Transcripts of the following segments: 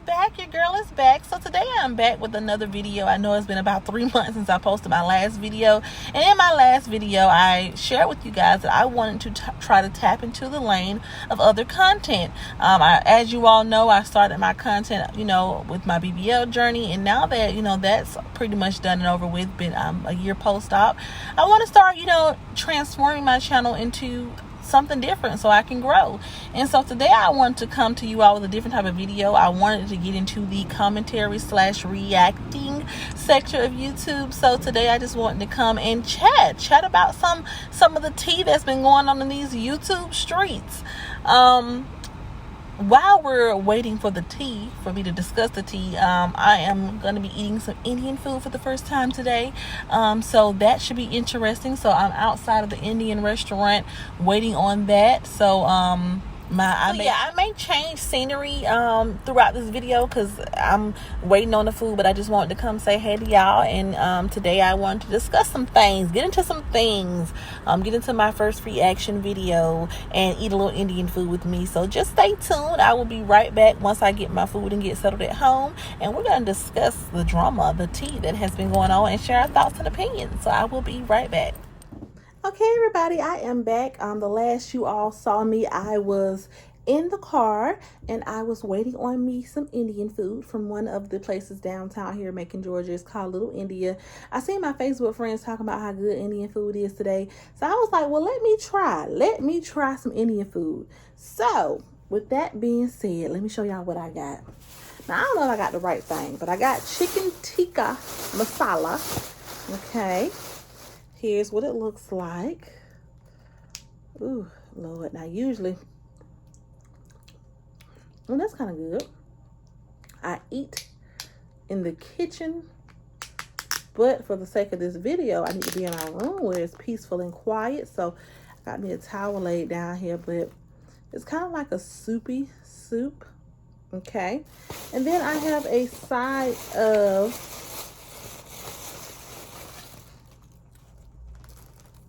back. Your girl is back. So today I'm back with another video. I know it's been about 3 months since I posted my last video, and in my last video I shared with you guys that I wanted to try to tap into the lane of other content. As you all know, I started my content with my BBL journey, and now that that's pretty much done and over with, been a year post-op, I want to start transforming my channel into something different so I can grow. And so today I wanted to come to you all with a different type of video. I wanted to get into the commentary / reacting section of YouTube. So today I just wanted to come and chat about some of the tea that's been going on in these YouTube streets. While we're waiting for the tea, for me to discuss the tea, I am going to be eating some Indian food for the first time today. So that should be interesting. So I'm outside of the Indian restaurant waiting on that. So I may change scenery throughout this video because I'm waiting on the food, but I just wanted to come say hey to y'all. And today I wanted to discuss some things, get into some things, get into my first reaction video, and eat a little Indian food with me. So just stay tuned. I will be right back once I get my food and get settled at home, and we're going to discuss the drama, the tea that has been going on, and share our thoughts and opinions. So I will be right back. Okay, everybody, I am back. The last you all saw me, I was in the car and I was waiting on me some Indian food from one of the places downtown here in Macon, Georgia. It's called Little India. I seen my Facebook friends talking about how good Indian food is today. So I was like, well, let me try some Indian food. So with that being said, let me show y'all what I got. Now, I don't know if I got the right thing, but I got chicken tikka masala. Okay. Here's what it looks like. Ooh, Lord. Now, usually, well, that's kind of good. I eat in the kitchen, but for the sake of this video, I need to be in my room where it's peaceful and quiet. So, I got me a towel laid down here, but it's kind of like a soupy soup. Okay. And then I have a side of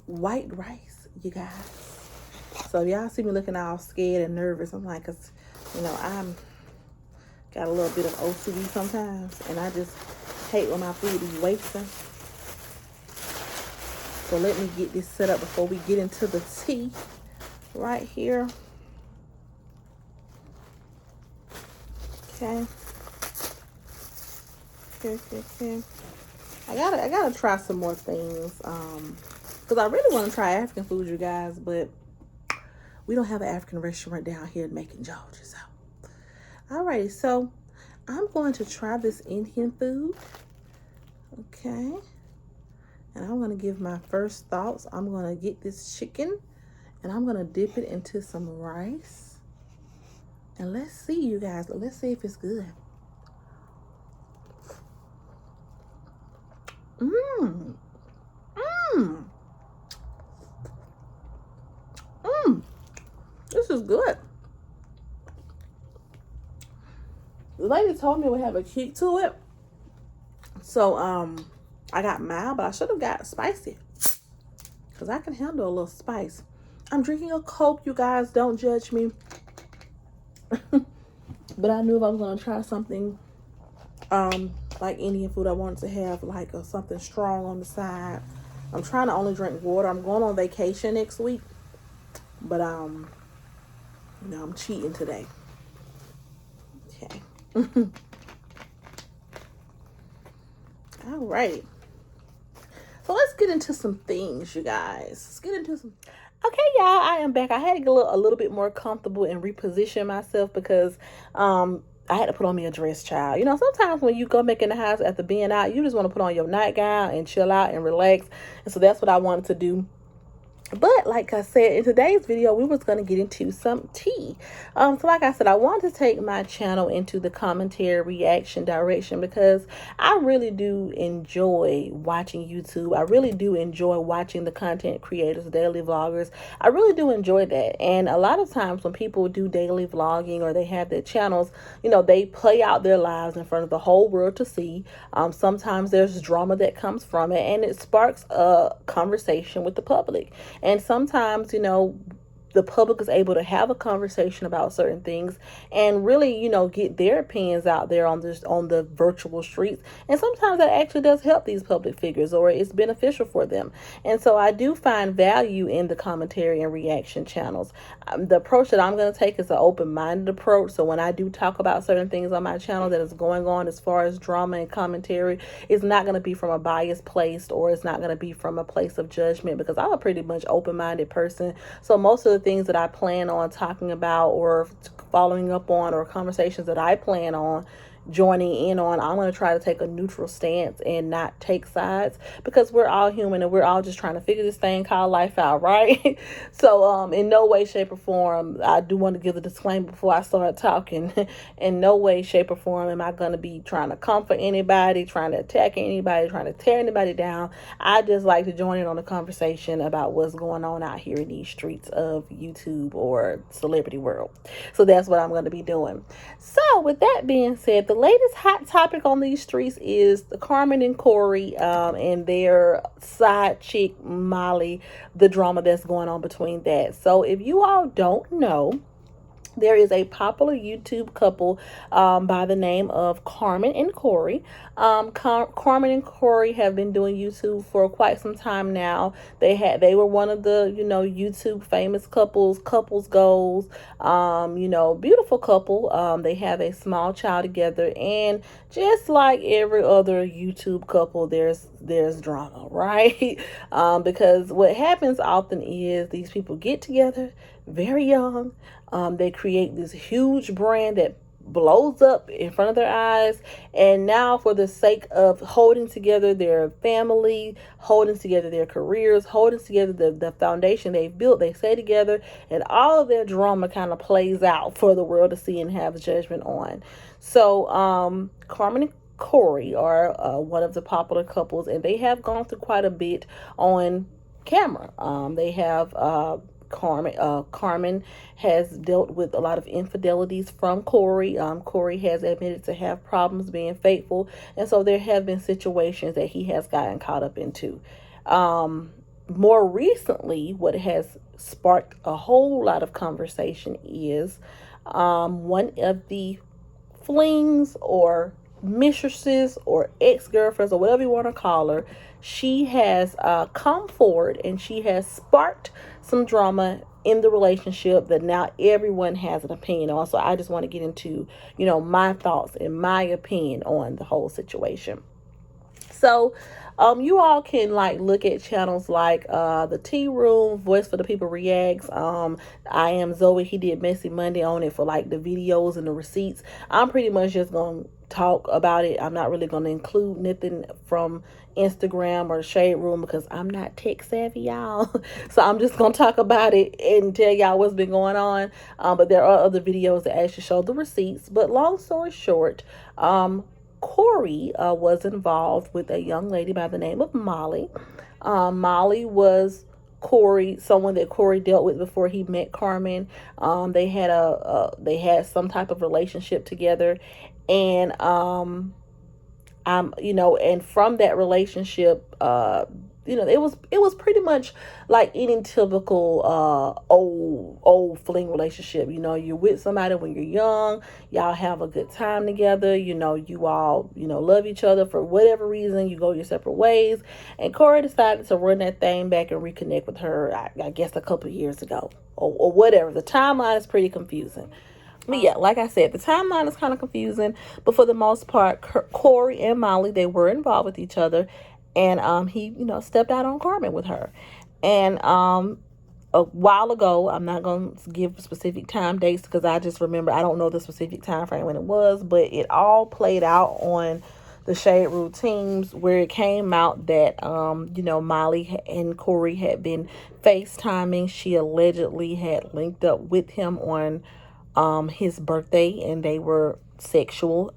white rice, you guys. So y'all see me looking all scared and nervous. I'm like, cause I'm got a little bit of OCD sometimes, and I just hate when my food is wasting. So let me get this set up before we get into the tea right here. Okay. Okay. I gotta try some more things. Because I really want to try African food, you guys, but we don't have an African restaurant down here in Macon, Georgia. So, alrighty, so I'm going to try this Indian food. Okay. And I'm going to give my first thoughts. I'm going to get this chicken and I'm going to dip it into some rice. And let's see, you guys. Let's see if it's good. This is good. The lady told me it would have a kick to it. So, I got mild, but I should have got spicy. Because I can handle a little spice. I'm drinking a Coke, you guys. Don't judge me. But I knew if I was going to try something, like Indian food, I wanted to have like something strong on the side. I'm trying to only drink water. I'm going on vacation next week. But, I'm cheating today. Okay. All right. So let's get into some things, you guys. Let's get into some. Okay, y'all, I am back. I had to get a little bit more comfortable and reposition myself because I had to put on me a dress, child. Sometimes when you go back in the house after being out, you just want to put on your nightgown and chill out and relax. And so that's what I wanted to do. But like I said, in today's video, we was going to get into some tea. So like I said, I wanted to take my channel into the commentary reaction direction because I really do enjoy watching YouTube. I really do enjoy watching the content creators, daily vloggers. I really do enjoy that. And a lot of times when people do daily vlogging or they have their channels, they play out their lives in front of the whole world to see. Sometimes there's drama that comes from it, and it sparks a conversation with the public. And sometimes, the public is able to have a conversation about certain things and really, get their opinions out there on the virtual streets. And sometimes that actually does help these public figures, or it's beneficial for them. And so I do find value in the commentary and reaction channels. The approach that I'm going to take is an open-minded approach. So when I do talk about certain things on my channel that is going on as far as drama and commentary, it's not going to be from a biased place, or it's not going to be from a place of judgment, because I'm a pretty much open-minded person. So most of the things that I plan on talking about or following up on, or conversations that I plan on joining in on, I'm going to try to take a neutral stance and not take sides, because we're all human and we're all just trying to figure this thing called life out, right? So in no way, shape, or form, I do want to give a disclaimer before I start talking. In no way, shape, or form am I going to be trying to comfort anybody, trying to attack anybody, trying to tear anybody down. I just like to join in on the conversation about what's going on out here in these streets of YouTube or celebrity world. So that's what I'm going to be doing. So with that being said, the latest hot topic on these streets is the Carmen and Corey and their side chick Molly, the drama that's going on between that. So if you all don't know, there is a popular YouTube couple by the name of Carmen and Corey. Carmen and Corey have been doing YouTube for quite some time now. They were one of the YouTube famous couples goals. Beautiful couple. They have a small child together, and just like every other YouTube couple, there's drama, right? Because what happens often is these people get together very young. They create this huge brand that blows up in front of their eyes, and now for the sake of holding together their family, holding together their careers, holding together the foundation they've built, they stay together, and all of their drama kind of plays out for the world to see and have judgment on. So Carmen and Corey are one of the popular couples, and they have gone through quite a bit on camera. They have Carmen has dealt with a lot of infidelities from Corey. Corey has admitted to have problems being faithful, and so there have been situations that he has gotten caught up into. More recently, what has sparked a whole lot of conversation is one of the flings or mistresses or ex-girlfriends or whatever you want to call her. She has come forward and she has sparked some drama in the relationship that now everyone has an opinion on. So I just want to get into, my thoughts and my opinion on the whole situation. So you all can look at channels like the Tea Room, Voice for the People Reacts. I Am Zoe, he did Messy Monday on it for the videos and the receipts. I'm pretty much just going to talk about it. I'm not really going to include nothing from Instagram or the Shade Room because I'm not tech savvy, y'all. So I'm just going to talk about it and tell y'all what's been going on. But there are other videos that actually show the receipts. But long story short, Corey was involved with a young lady by the name of Molly. Molly was someone that Corey dealt with before he met Carmen. They had some type of relationship together, and and from that relationship, it was pretty much like any typical old fling relationship. You're with somebody when you're young, y'all have a good time together, you all love each other. For whatever reason, you go your separate ways, and Corey decided to run that thing back and reconnect with her, I guess a couple of years ago or whatever. The timeline is pretty confusing. But yeah, like I said, the timeline is kind of confusing, but for the most part, Corey and Molly, they were involved with each other, and he stepped out on Carmen with her. And a while ago, I'm not going to give specific time dates because I just remember, I don't know the specific time frame when it was, but it all played out on the Shade Room teams, where it came out that Molly and Corey had been FaceTiming. She allegedly had linked up with him on his birthday, and they were sexual.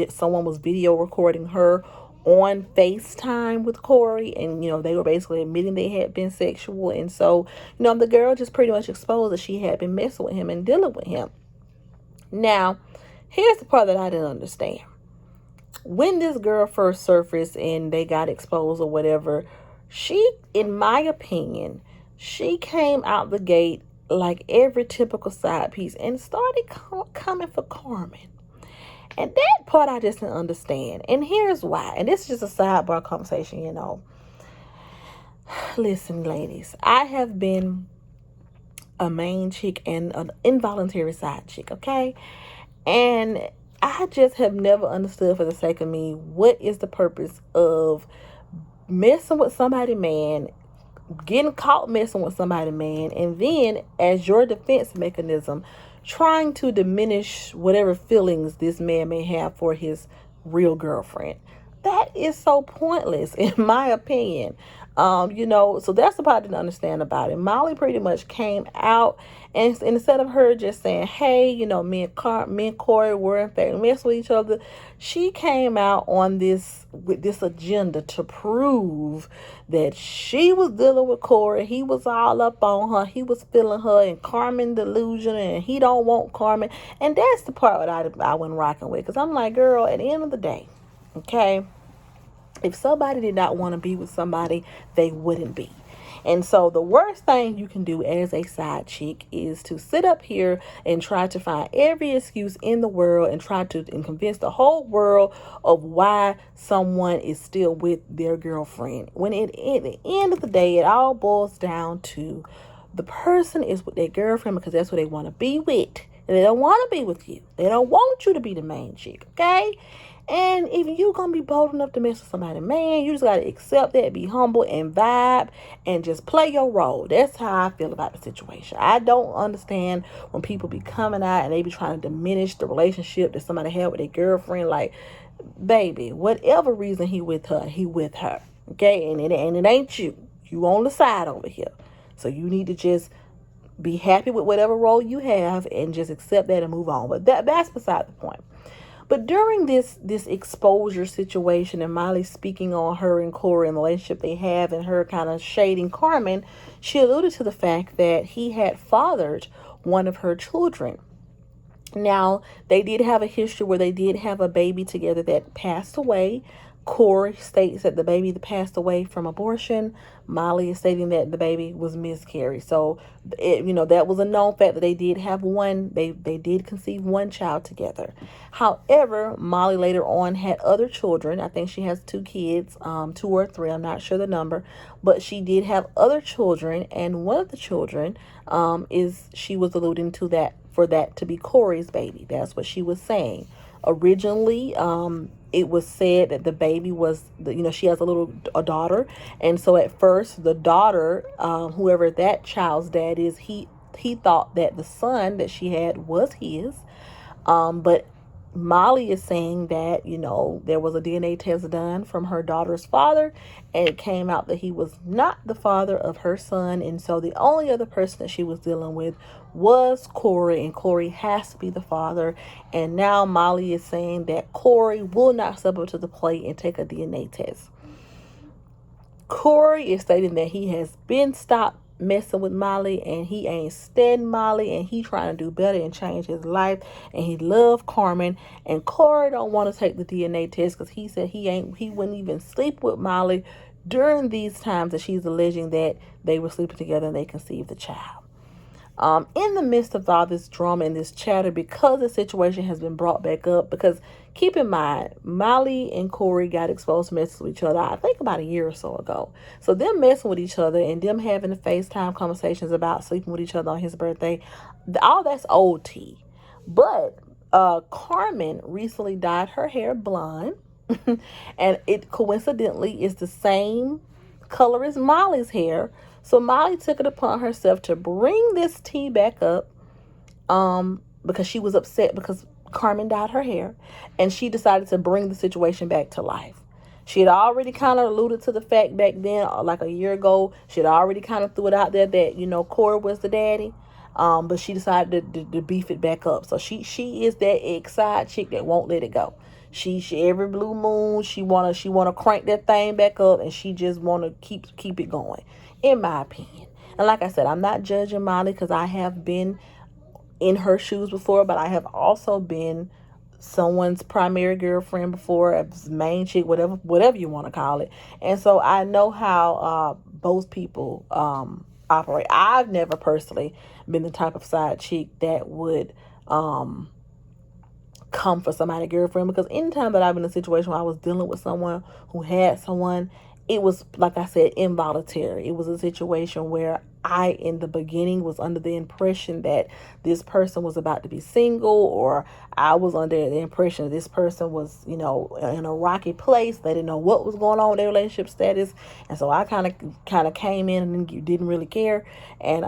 Someone was video recording her on FaceTime with Corey, and they were basically admitting they had been sexual. And so the girl just pretty much exposed that she had been messing with him and dealing with him. Now here's the part that I didn't understand. When this girl first surfaced and they got exposed or whatever, she, in my opinion, she came out the gate like every typical side piece and started coming for Carmen. And that part I just didn't understand. And here's why. And this is just a sidebar conversation. Listen, ladies, I have been a main chick and an involuntary side chick, okay? And I just have never understood, for the sake of me, what is the purpose of messing with somebody, man, getting caught messing with somebody, man, and then as your defense mechanism, trying to diminish whatever feelings this man may have for his real girlfriend. That is so pointless, in my opinion. So that's the part I didn't understand about it. Molly pretty much came out, and instead of her just saying, hey, me and Corey were in fact messing with each other, she came out on with this agenda to prove that she was dealing with Corey. He was all up on her. He was feeling her, and Carmen delusion, and he don't want Carmen. And that's the part that I went rocking with, because I'm like, girl, at the end of the day, okay, if somebody did not want to be with somebody, they wouldn't be. And so the worst thing you can do as a side chick is to sit up here and try to find every excuse in the world and try to convince the whole world of why someone is still with their girlfriend. When at the end of the day, it all boils down to the person is with their girlfriend because that's what they want to be with. And they don't want to be with you. They don't want you to be the main chick, okay? And if you gonna be bold enough to mess with somebody, man, you just gotta accept that, be humble and vibe and just play your role. That's how I feel about the situation. I don't understand when people be coming out and they be trying to diminish the relationship that somebody had with their girlfriend. Like, baby, whatever reason he with her, okay? And it ain't you. You on the side over here. So you need to just be happy with whatever role you have and just accept that and move on. But that's beside the point. But during this exposure situation and Molly speaking on her and Corey and the relationship they have and her kind of shading Carmen, she alluded to the fact that he had fathered one of her children. Now, they did have a history where they did have a baby together that passed away. Corey states that the baby that passed away from abortion. Molly is stating that the baby was miscarried. So, that was a known fact that they did have one. They did conceive one child together. However, Molly later on had other children. I think she has 2 kids, 2 or 3. I'm not sure the number. But she did have other children. And one of the children she was alluding to that for that to be Corey's baby. That's what she was saying. Originally, it was said that the baby was, she has a daughter. And so at first the daughter, whoever that child's dad is, he thought that the son that she had was his. But Molly is saying that, there was a DNA test done from her daughter's father, and it came out that he was not the father of her son. And so the only other person that she was dealing with was Corey, and Corey has to be the father. And now Molly is saying that Corey will not step up to the plate and take a DNA test. Corey is stating that he has been stopped messing with Molly and he ain't standing Molly and he trying to do better and change his life, and he love Carmen. And Corey don't want to take the DNA test because he said he wouldn't even sleep with Molly during these times that she's alleging that they were sleeping together and they conceived the child. In the midst of all this drama and this chatter, because the situation has been brought back up, because keep in mind, Molly and Corey got exposed to messing with each other, I think about a year or so ago. So them messing with each other and them having the FaceTime conversations about sleeping with each other on his birthday, all that's old tea. But Carmen recently dyed her hair blonde, and it coincidentally is the same color as Molly's hair. So Molly took it upon herself to bring this tea back up because she was upset because Carmen dyed her hair, and she decided to bring the situation back to life. She had already kind of alluded to the fact back then, like a year ago, she had already kind of threw it out there that, Corey was the daddy. But she decided to beef it back up. So she is that ex-side chick that won't let it go. She every blue moon, she wanna crank that thing back up, and she just wanna keep it going, in my opinion. And like I said, I'm not judging Molly because I have been in her shoes before, but I have also been someone's primary girlfriend before, main chick, whatever you want to call it. And so I know how both people operate. I've never personally been the type of side chick that would come for somebody's girlfriend, because anytime that I've been in a situation where I was dealing with someone who had someone, it was, like I said, involuntary. It was a situation where I, in the beginning, was under the impression that this person was about to be single, or I was under the impression that this person was, in a rocky place. They didn't know what was going on with their relationship status, and so I kind of came in and didn't really care, and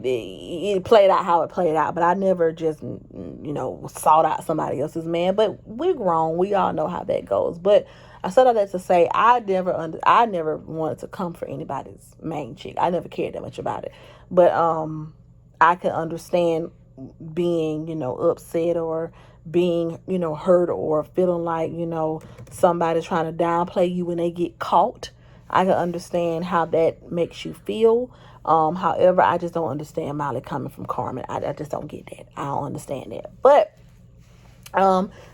it played out how it played out. But I never just sought out somebody else's man. But we're grown, we all know how that goes. But I said all that to say, I never wanted to come for anybody's main chick. I never cared that much about it. But I can understand being upset, or being hurt, or feeling like somebody's trying to downplay you when they get caught. I can understand how that makes you feel. However, I just don't understand Molly coming from Carmen. I just don't get that. I don't understand that. But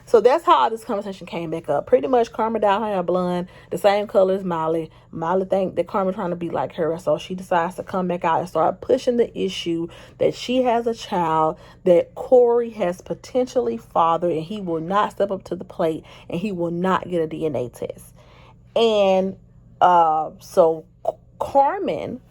so that's how this conversation came back up. Pretty much, Carmen dyed her hair blonde, the same color as Molly. Molly think that Carmen trying to be like her, so she decides to come back out and start pushing the issue that she has a child that Corey has potentially fathered, and he will not step up to the plate, and he will not get a DNA test. And so Carmen,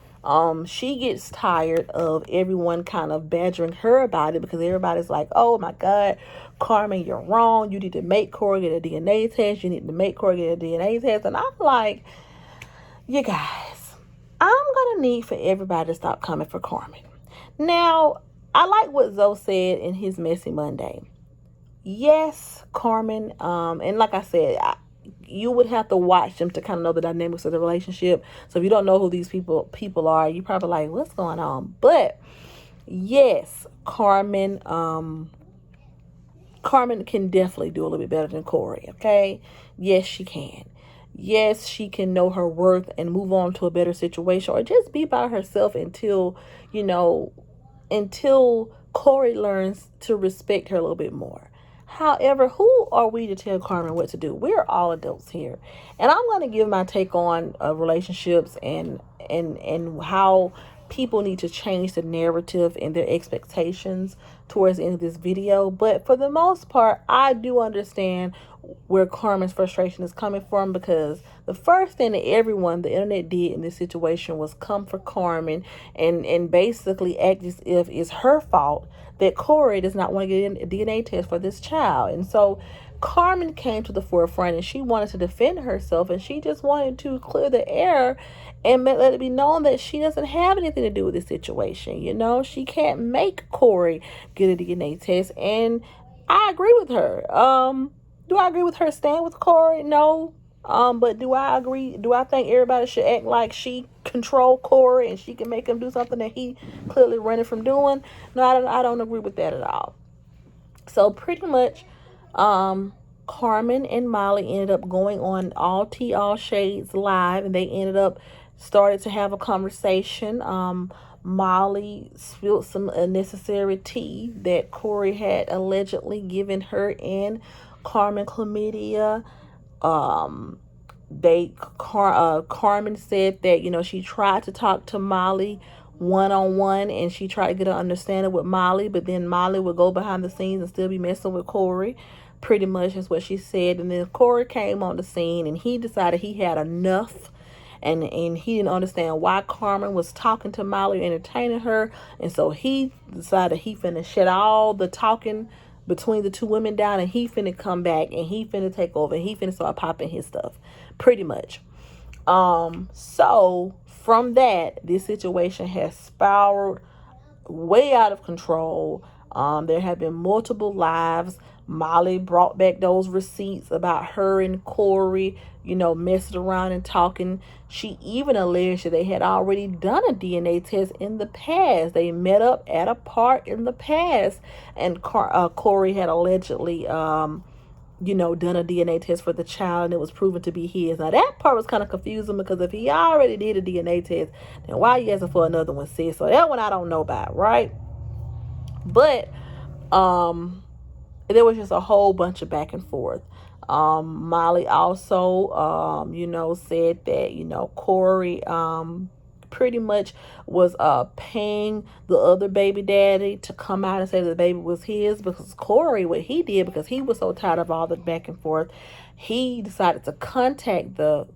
she gets tired of everyone kind of badgering her about it, because everybody's like, oh my God, Carmen, you're wrong. You need to make Corey get a DNA test. You need to make Corey get a DNA test. And I'm like, you guys, I'm going to need for everybody to stop coming for Carmen. Now, I like what Zoe said in his Messy Monday. Yes, Carmen, and like I said, you would have to watch them to kind of know the dynamics of the relationship. So if you don't know who these people are, you probably like, what's going on? But yes, Carmen can definitely do a little bit better than Corey. Okay, yes, she can. Yes, she can know her worth and move on to a better situation, or just be by herself until Corey learns to respect her a little bit more. However, who are we to tell Carmen what to do? We're all adults here. And I'm going to give my take on relationships and how people need to change the narrative and their expectations towards the end of this video. But for the most part, I do understand where Carmen's frustration is coming from, because the first thing that everyone, the internet, did in this situation was come for Carmen and basically act as if it's her fault that Corey does not want to get a DNA test for this child. And so Carmen came to the forefront, and she wanted to defend herself, and she just wanted to clear the air and let it be known that she doesn't have anything to do with this situation. She can't make Corey get a DNA test. And I agree with her. Do I agree with her staying with Corey? No. But do I agree? Do I think everybody should act like she control Corey and she can make him do something that he clearly running from doing? No, I don't agree with that at all. So pretty much, Carmen and Molly ended up going on All Tea All Shades live, and they ended up started to have a conversation. Molly spilled some unnecessary tea that Corey had allegedly given her and Carmen chlamydia. Carmen said that she tried to talk to Molly one-on-one, and she tried to get an understanding with Molly, but then Molly would go behind the scenes and still be messing with Corey. Pretty much is what she said. And then Corey came on the scene, and he decided he had enough. And he didn't understand why Carmen was talking to Molly, entertaining her. And so he decided he finna shut all the talking between the two women down, and he finna come back, and he finna take over, and he finna start popping his stuff. Pretty much. So from that, this situation has spiraled way out of control. There have been multiple lives. Molly brought back those receipts about her and Corey, messing around and talking. She even alleged that they had already done a DNA test in the past. They met up at a park in the past, and Corey had allegedly, done a DNA test for the child, and it was proven to be his. Now, that part was kind of confusing, because if he already did a DNA test, then why are you asking for another one, sis? So that one I don't know about, right? But, there was just a whole bunch of back and forth. Molly also, said that, Corey, pretty much was paying the other baby daddy to come out and say that the baby was his, because Corey, what he did, because he was so tired of all the back and forth, he decided to contact the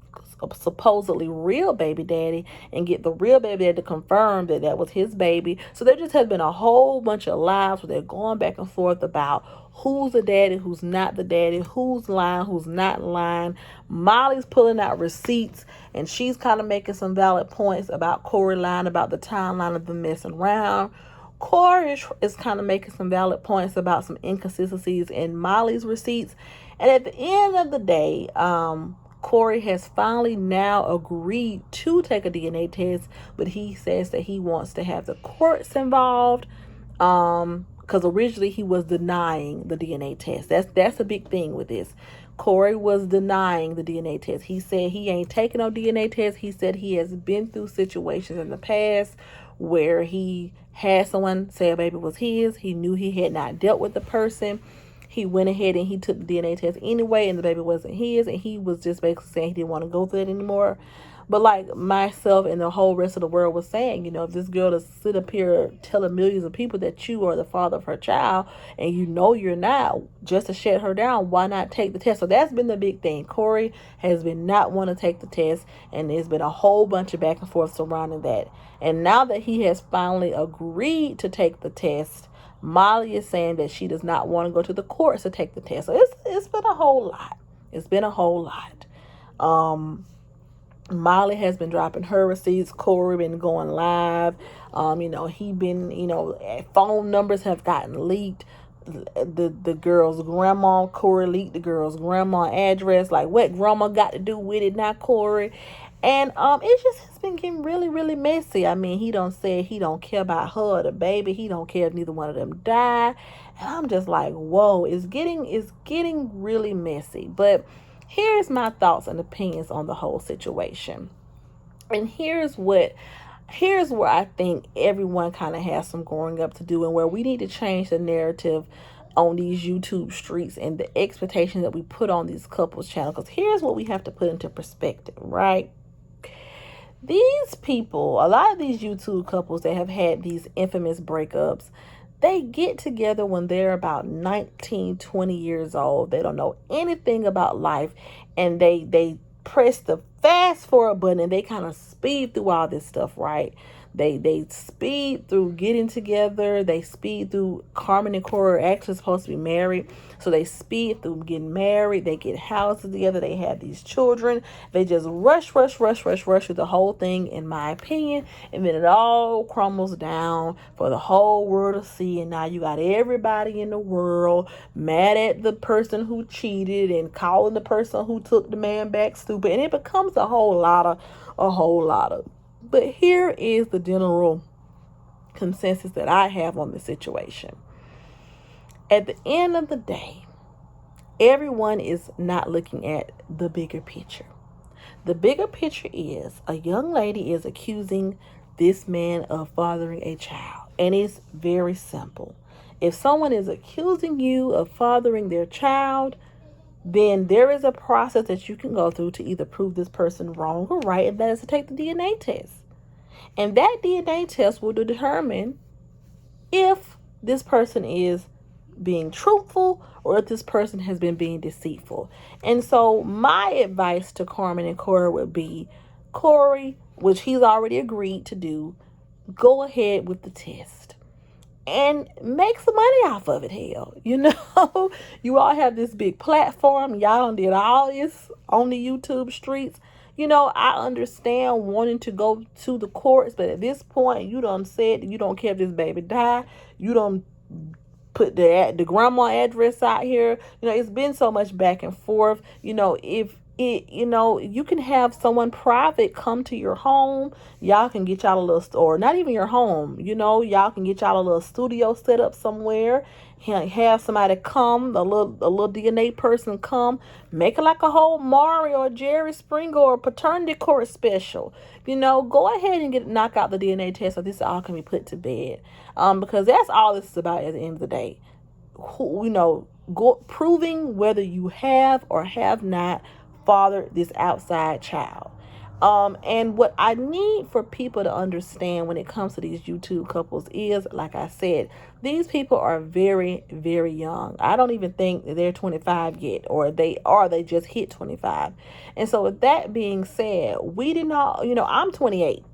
supposedly real baby daddy and get the real baby daddy to confirm that that was his baby. So there just has been a whole bunch of lies where they're going back and forth about who's the daddy, who's not the daddy, who's lying, who's not lying. Molly's pulling out receipts, and she's kind of making some valid points about Corey lying about the timeline of them messing around. Corey is kind of making some valid points about some inconsistencies in Molly's receipts. And at the end of the day, Corey has finally now agreed to take a DNA test, but he says that he wants to have the courts involved, because originally he was denying the DNA test. That's a big thing with this. Corey was denying the DNA test. He said he ain't taking no DNA test. He said he has been through situations in the past where he had someone say a baby was his. He knew he had not dealt with the person. He went ahead and he took the DNA test anyway, and the baby wasn't his, and he was just basically saying he didn't want to go through it anymore. But like myself and the whole rest of the world was saying, if this girl to sit up here telling millions of people that you are the father of her child, and you're not, just to shut her down, why not take the test? So that's been the big thing. Corey has been not want to take the test, and there's been a whole bunch of back and forth surrounding that. And now that he has finally agreed to take the test, Molly is saying that she does not want to go to the courts to take the test. So it's been a whole lot. It's been a whole lot. Molly has been dropping her receipts. Corey been going live. He been, phone numbers have gotten leaked. The girl's grandma, Corey leaked the girl's grandma address. Like, what grandma got to do with it, not Corey? And it just has been getting really, really messy. I mean, he don't say he don't care about her or the baby. He don't care if neither one of them die. And I'm just like, whoa, it's getting really messy. But here's my thoughts and opinions on the whole situation. And here's where I think everyone kind of has some growing up to do, and where we need to change the narrative on these YouTube streets and the expectations that we put on these couples channels. Because here's what we have to put into perspective, right? These people, a lot of these YouTube couples that have had these infamous breakups, they get together when they're about 19, 20 years old. They don't know anything about life, and they press the fast forward button, and they kind of speed through all this stuff, right? They speed through getting together. They speed through, Carmen and Corey are actually supposed to be married. So they speed through getting married. They get houses together. They have these children. They just rush through the whole thing, in my opinion. And then it all crumbles down for the whole world to see. And now you got everybody in the world mad at the person who cheated and calling the person who took the man back stupid. And it becomes a whole lot of. But here is the general consensus that I have on the situation. At the end of the day, everyone is not looking at the bigger picture. The bigger picture is a young lady is accusing this man of fathering a child. And it's very simple. If someone is accusing you of fathering their child, then there is a process that you can go through to either prove this person wrong or right, and that is to take the DNA test. And that DNA test will determine if this person is being truthful or if this person has been being deceitful. And so my advice to Carmen and Corey would be, Corey, which he's already agreed to do, go ahead with the test and make some money off of it. Hell, you all have this big platform. Y'all done did all this on the YouTube streets. I understand wanting to go to the courts, but at this point, you done said that you don't care if this baby die. You don't put the grandma address out here. It's been so much back and forth. If it, you can have someone private come to your home. Y'all can get y'all a little, or not even your home, y'all can get y'all a little studio set up somewhere. Have somebody come, a little DNA person come, make it like a whole Mario or Jerry Springer or paternity court special. Go ahead and knock out the DNA test so this all can be put to bed. Because that's all this is about at the end of the day. Proving whether you have or have not fathered this outside child. And what I need for people to understand when it comes to these YouTube couples is, like I said, these people are very, very young. I don't even think they're 25 yet, or they just hit 25. And so with that being said, we did not, I'm 28.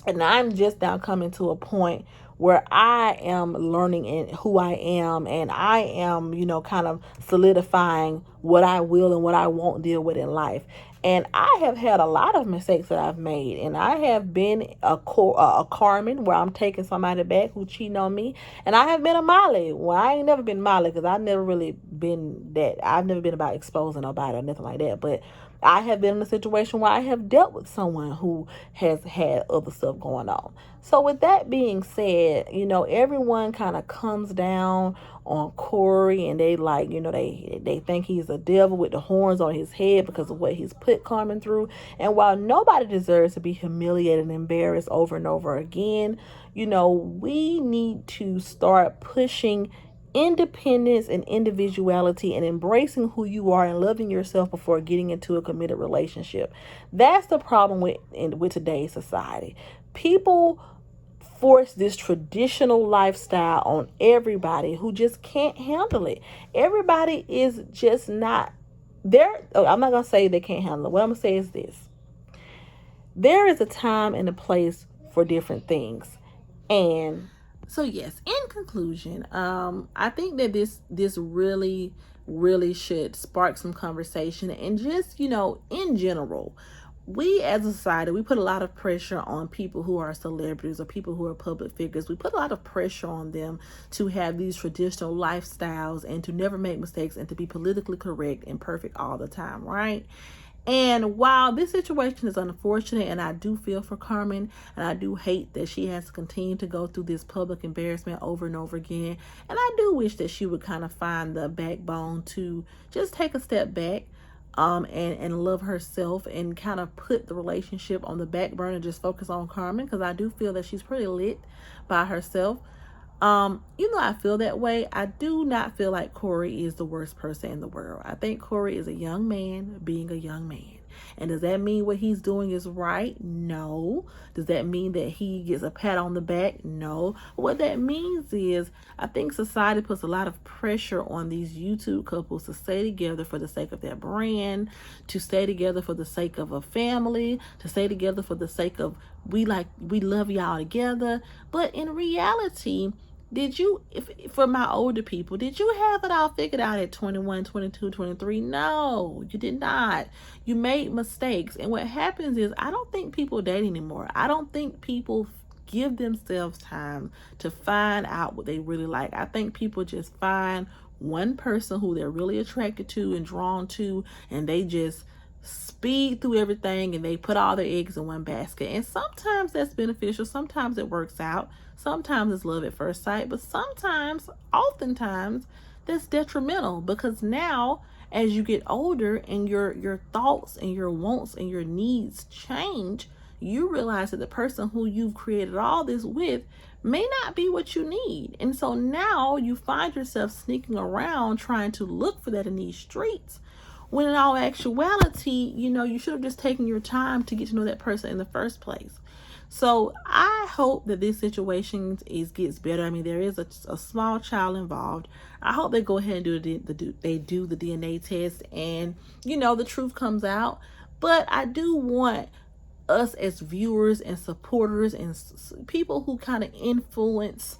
And I'm just now coming to a point where I am learning in who I am, and I am, kind of solidifying what I will and what I won't deal with in life. And I have had a lot of mistakes that I've made, and I have been a Carmen, where I'm taking somebody back who cheating on me, and I have been a Molly. Well, I ain't never been Molly because I've never really been that. I've never been about exposing nobody or nothing like that. But I have been in a situation where I have dealt with someone who has had other stuff going on. So with that being said, everyone kind of comes down on Corey, and they like, they think he's a devil with the horns on his head because of what he's put Carmen through. And while nobody deserves to be humiliated and embarrassed over and over again, we need to start pushing independence and individuality and embracing who you are and loving yourself before getting into a committed relationship. That's the problem with today's society. People force this traditional lifestyle on everybody who just can't handle it. Everybody is just not there. I'm not going to say they can't handle it. What I'm going to say is this. There is a time and a place for different things. And so yes, in conclusion, I think that this really, really should spark some conversation, and just, in general, we as a society, we put a lot of pressure on people who are celebrities or people who are public figures. We put a lot of pressure on them to have these traditional lifestyles and to never make mistakes and to be politically correct and perfect all the time, right? And while this situation is unfortunate, and I do feel for Carmen, and I do hate that she has to continue to go through this public embarrassment over and over again, and I do wish that she would kind of find the backbone to just take a step back, and love herself, and kind of put the relationship on the back burner and just focus on Carmen, because I do feel that she's pretty lit by herself. I feel that way. I do not feel like Corey is the worst person in the world. I think Corey is a young man being a young man. And does that mean what he's doing is right? No. Does that mean that he gets a pat on the back? No. What that means is, I think society puts a lot of pressure on these YouTube couples to stay together for the sake of their brand, to stay together for the sake of a family, to stay together for the sake of we love y'all together. But in reality, for my older people, did you have it all figured out at 21, 22, 23? No, you did not. You made mistakes. And what happens is, I don't think people date anymore. I don't think people give themselves time to find out what they really like. I think people just find one person who they're really attracted to and drawn to, and they just speed through everything, and they put all their eggs in one basket. And sometimes that's beneficial. Sometimes it works out. Sometimes it's love at first sight, but oftentimes that's detrimental, because now as you get older and your thoughts and your wants and your needs change, you realize that the person who you've created all this with may not be what you need. And so now you find yourself sneaking around trying to look for that in these streets, when in all actuality, you should have just taken your time to get to know that person in the first place. So I hope that this situation gets better. I mean, there is a small child involved. I hope they go ahead and do the DNA test, and the truth comes out. But I do want us as viewers and supporters and people who kind of influence,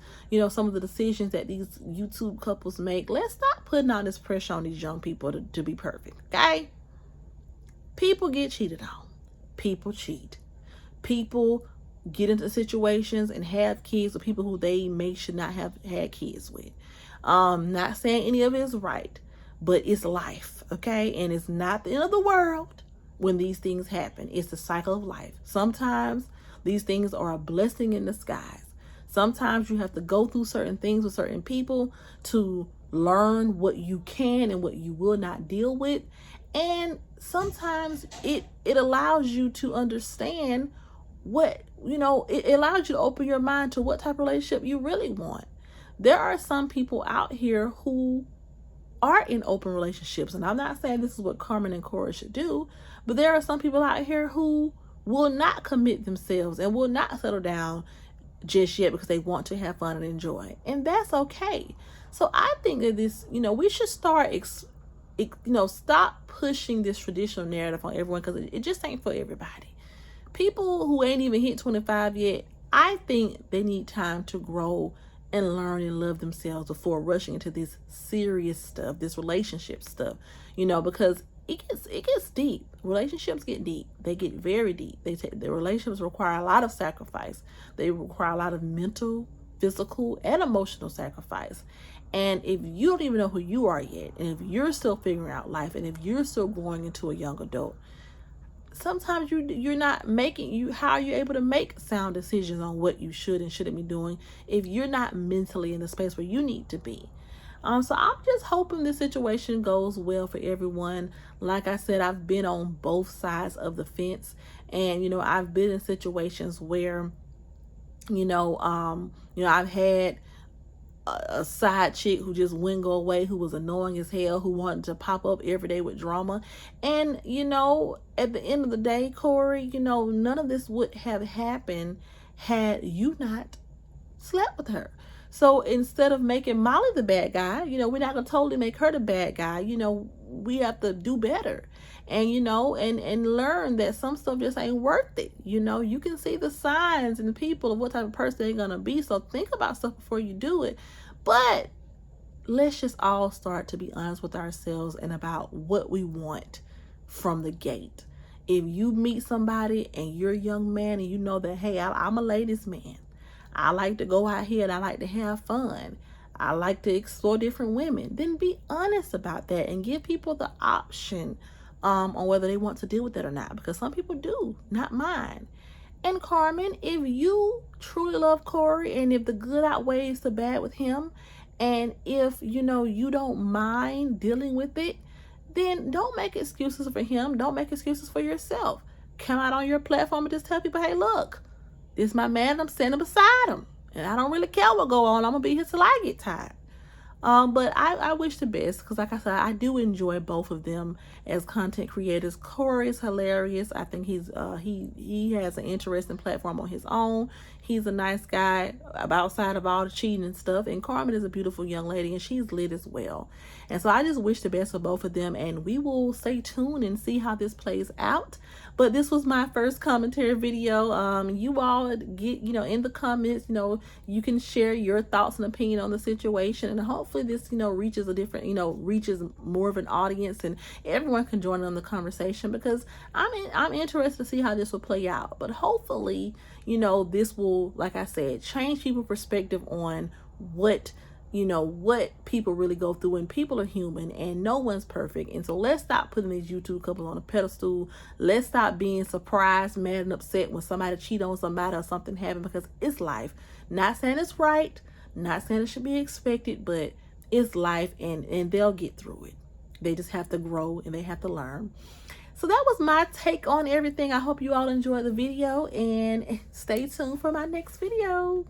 some of the decisions that these YouTube couples make. Let's stop putting all this pressure on these young people to be perfect. Okay? People get cheated on. People cheat. People get into situations and have kids with people who they should not have had kids with. Not saying any of it is right, but it's life, okay? And it's not the end of the world when these things happen. It's the cycle of life. Sometimes these things are a blessing in disguise. Sometimes you have to go through certain things with certain people to learn what you can and what you will not deal with. And sometimes it allows you to understand it allows you to open your mind to what type of relationship you really want. There are some people out here who are in open relationships, and I'm not saying this is what Carmen and Corey should do, but there are some people out here who will not commit themselves and will not settle down just yet because they want to have fun and enjoy, and that's okay. So I think that this, we should start stop pushing this traditional narrative on everyone, because it just ain't for everybody. People who ain't even hit 25 yet, I think they need time to grow and learn and love themselves before rushing into this serious stuff, this relationship stuff, because it gets deep. Relationships get deep. They get very deep. The relationships require a lot of sacrifice. They require a lot of mental, physical, and emotional sacrifice. And if you don't even know who you are yet, and if you're still figuring out life, and if you're still growing into a young adult, sometimes you're not making how are you able to make sound decisions on what you should and shouldn't be doing if you're not mentally in the space where you need to be. So I'm just hoping this situation goes well for everyone. Like I said, I've been on both sides of the fence, and I've been in situations where I've had a side chick who just wouldn't go away, who was annoying as hell, who wanted to pop up every day with drama. And at the end of the day, Corey, none of this would have happened had you not slept with her. So instead of making Molly the bad guy, we're not gonna totally make her the bad guy. We have to do better, and and learn that some stuff just ain't worth it. You can see the signs and the people of what type of person they're gonna be. So think about stuff before you do it. But let's just all start to be honest with ourselves and about what we want from the gate. If you meet somebody and you're a young man and you know that, hey, I'm a ladies' man. I like to go out here and I like to have fun. I like to explore different women. Then be honest about that and give people the option on whether they want to deal with that or not. Because some people do, not mine. And Carmen, if you truly love Corey, and if the good outweighs the bad with him, and if you don't mind dealing with it, then don't make excuses for him. Don't make excuses for yourself. Come out on your platform and just tell people, hey, look, this is my man, I'm standing beside him, and I don't really care what go on. I'm gonna be here till I get tired. But I wish the best, because like I said, I do enjoy both of them as content creators. Corey is hilarious. I think he's he has an interesting platform on his own. He's a nice guy outside of all the cheating and stuff. And Carmen is a beautiful young lady, and she's lit as well. And so I just wish the best for both of them, and we will stay tuned and see how this plays out. But this was my first commentary video. You all get, in the comments, you can share your thoughts and opinion on the situation, and hopefully this, reaches a different, reaches more of an audience, and everyone can join in the conversation, because I'm interested to see how this will play out. But hopefully, this will, like I said, change people's perspective on what people really go through, and people are human and no one's perfect. And so let's stop putting these YouTube couples on a pedestal. Let's stop being surprised, mad, and upset when somebody cheat on somebody or something happened, because it's life. Not saying it's right, not saying it should be expected, but it's life, and they'll get through it. They just have to grow and they have to learn. So that was my take on everything. I hope you all enjoyed the video, and stay tuned for my next video.